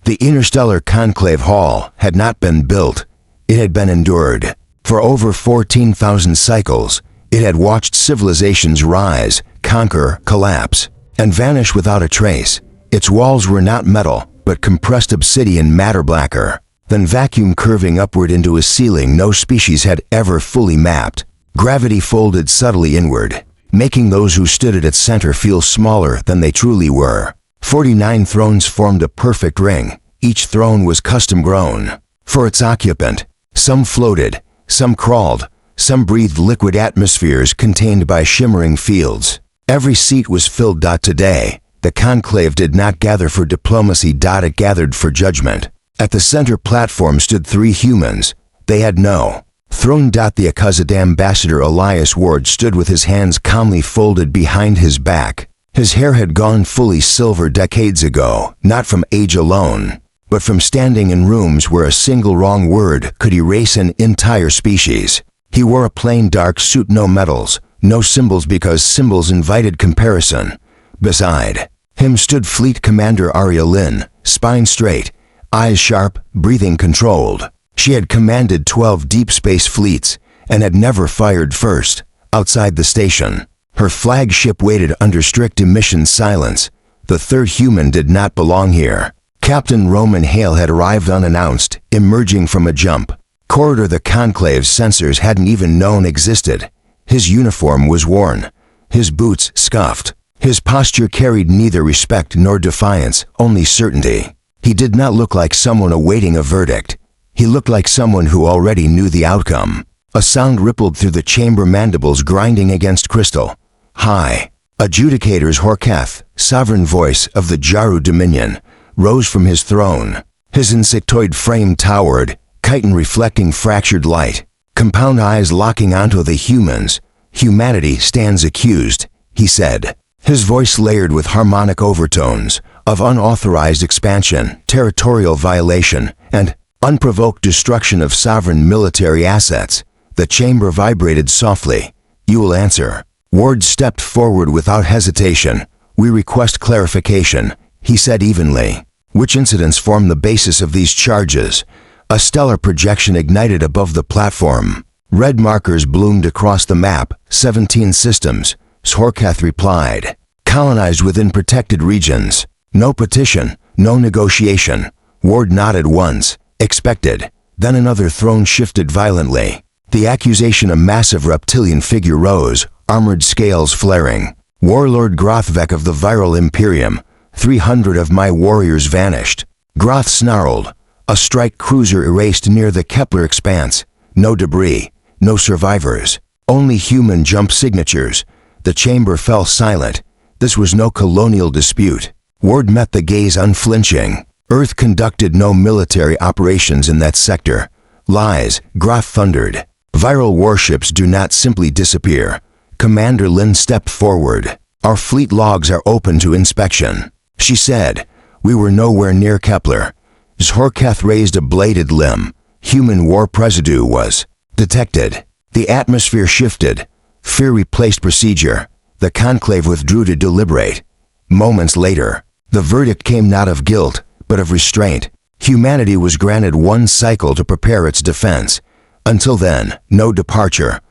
The interstellar conclave hall had not been built. It had been endured. For over 14,000 cycles, it had watched civilizations rise, conquer, collapse, and vanish without a trace. Its walls were not metal, but compressed obsidian matter blacker than vacuum curving upward into a ceiling no species had ever fully mapped. Gravity folded subtly inward, making those who stood at its center feel smaller than they truly were. 49 thrones formed a perfect ring. Each throne was custom grown for its occupant. Some floated, some crawled, some breathed liquid atmospheres contained by shimmering fields. Every seat was filled. Today, the conclave did not gather for diplomacy. It gathered for judgment. At the center platform stood 3 humans. They had no throne. The accused ambassador Elias Ward stood with his hands calmly folded behind his back. His hair had gone fully silver decades ago, not from age alone, but from standing in rooms where a single wrong word could erase an entire species. He wore a plain dark suit, no medals, no symbols because symbols invited comparison. Beside him stood Fleet Commander Arya Lynn, spine straight, eyes sharp, breathing controlled. She had commanded 12 deep space fleets and had never fired first. Outside the station, her flagship waited under strict emission silence. The third human did not belong here. Captain Roman Hale had arrived unannounced, emerging from a jump corridor the conclave's sensors hadn't even known existed. His uniform was worn, his boots scuffed. His posture carried neither respect nor defiance, only certainty. He did not look like someone awaiting a verdict. He looked like someone who already knew the outcome. A sound rippled through the chamber, mandibles grinding against crystal. High Adjudicator's Horkath, sovereign voice of the Jaru Dominion, rose from his throne. His insectoid frame towered, chitin reflecting fractured light. Compound eyes locking onto the humans. Humanity stands accused, he said. His voice layered with harmonic overtones of unauthorized expansion, territorial violation, and unprovoked destruction of sovereign military assets. The chamber vibrated softly. You will answer. Ward stepped forward without hesitation. We request clarification, he said evenly. Which incidents form the basis of these charges? A stellar projection ignited above the platform. Red markers bloomed across the map. 17 systems, Horkath replied. Colonized within protected regions. No petition, no negotiation. Ward nodded once. Expected. Then another throne shifted violently. The accusation, a massive reptilian figure rose, armored scales flaring. Warlord Grothvek of the Viral Imperium. 300 of my warriors vanished. Groth snarled. A strike cruiser erased near the Kepler expanse. No debris, no survivors. Only human jump signatures. The chamber fell silent. This was no colonial dispute. Ward met the gaze unflinching. Earth conducted no military operations in that sector. Lies, Groth thundered. Viral warships do not simply disappear. Commander Lin stepped forward. Our fleet logs are open to inspection. She said, we were nowhere near Kepler. Horkath raised a bladed limb. Human war residue was detected. The atmosphere shifted. Fear replaced procedure. The conclave withdrew to deliberate. Moments later, the verdict came not of guilt, but of restraint. Humanity was granted one cycle to prepare its defense. Until then, no departure,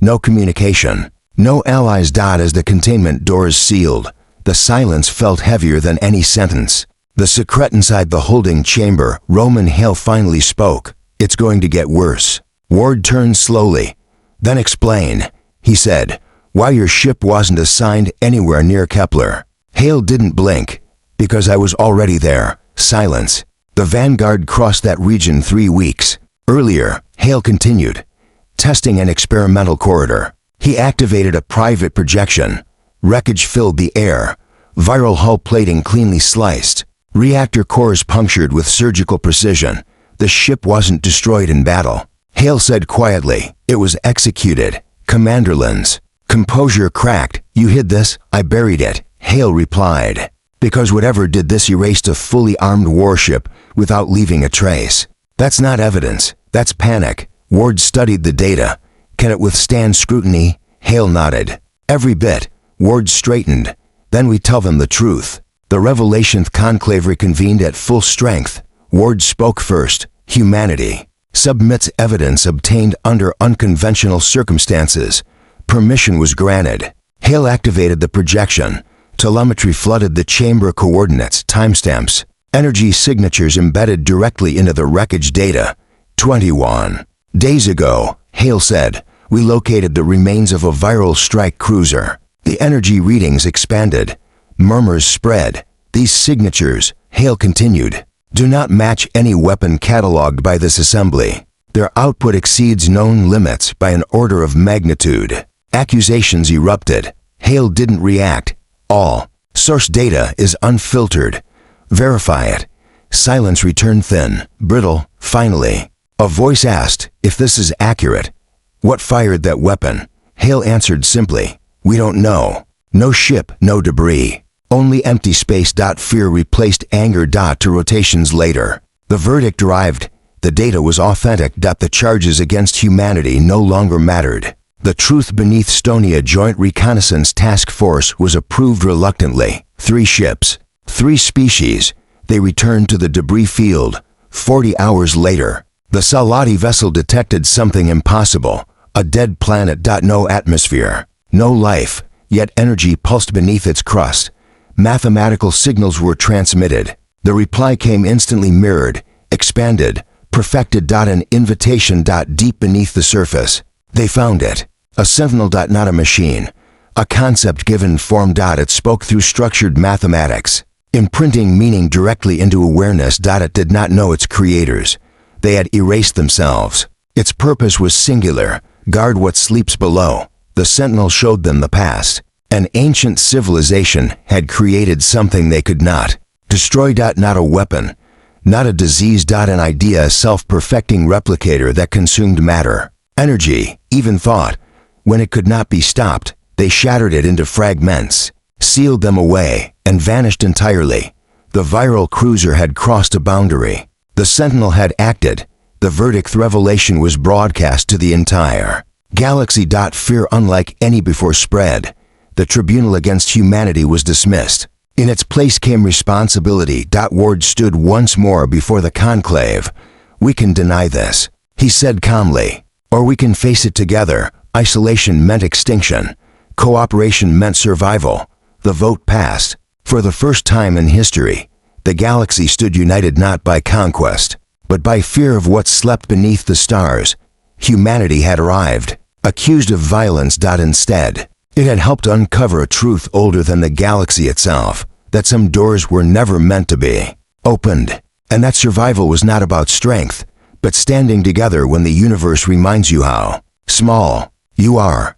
no communication, no allies. As the containment doors sealed, the silence felt heavier than any sentence. The secret inside the holding chamber, Roman Hale finally spoke. It's going to get worse. Ward turned slowly. Then explain, he said, why your ship wasn't assigned anywhere near Kepler. Hale didn't blink. Because I was already there. Silence. The Vanguard crossed that region 3 weeks earlier, Hale continued. Testing an experimental corridor. He activated a private projection. Wreckage filled the air. Viral hull plating cleanly sliced. Reactor cores punctured with surgical precision. The ship wasn't destroyed in battle. Hale said quietly, it was executed. Commander Lin's composure cracked. You hid this? I buried it. Hale replied. Because whatever did this erased a fully armed warship without leaving a trace. That's not evidence. That's panic. Ward studied the data. Can it withstand scrutiny? Hale nodded. Every bit. Ward straightened. Then we tell them the truth. The Revelationth Conclave reconvened at full strength. Ward spoke first. Humanity submits evidence obtained under unconventional circumstances. Permission was granted. Hale activated the projection. Telemetry flooded the chamber coordinates, timestamps, energy signatures embedded directly into the wreckage data. 21 days ago, Hale said, we located the remains of a viral strike cruiser. The energy readings expanded. Murmurs spread. These signatures, Hale continued, do not match any weapon cataloged by this assembly. Their output exceeds known limits by an order of magnitude. Accusations erupted. Hale didn't react. All source data is unfiltered. Verify it. Silence returned thin, brittle. Finally, a voice asked if this is accurate. What fired that weapon? Hale answered simply, we don't know. No ship, no debris. Only empty space. Fear replaced anger. To rotations later. The verdict arrived. The data was authentic. The charges against humanity no longer mattered. The truth beneath Stonia Joint Reconnaissance Task Force was approved reluctantly. 3 ships, 3 species. They returned to the debris field. 40 hours later, the Salati vessel detected something impossible. A dead planet. No atmosphere, no life, yet energy pulsed beneath its crust. Mathematical signals were transmitted. The reply came instantly, mirrored, expanded, perfected. An invitation. Deep beneath the surface. They found it. A sentinel. Not a machine. A concept given form. It spoke through structured mathematics, imprinting meaning directly into awareness. It did not know its creators. They had erased themselves. Its purpose was singular. Guard what sleeps below. The sentinel showed them the past. An ancient civilization had created something they could not destroy. Not a weapon, not a disease. An idea, a self-perfecting replicator that consumed matter, energy, even thought. When it could not be stopped, they shattered it into fragments, sealed them away, and vanished entirely. The viral cruiser had crossed a boundary. The sentinel had acted. The verdict revelation was broadcast to the entire galaxy. Fear unlike any before spread. The tribunal against humanity was dismissed. In its place came responsibility. Ward stood once more before the conclave. We can deny this, he said calmly, or we can face it together. Isolation meant extinction. Cooperation meant survival. The vote passed. For the first time in history, the galaxy stood united not by conquest, but by fear of what slept beneath the stars. Humanity had arrived, accused of violence. Instead, it had helped uncover a truth older than the galaxy itself, that some doors were never meant to be opened, and that survival was not about strength, but standing together when the universe reminds you how small you are.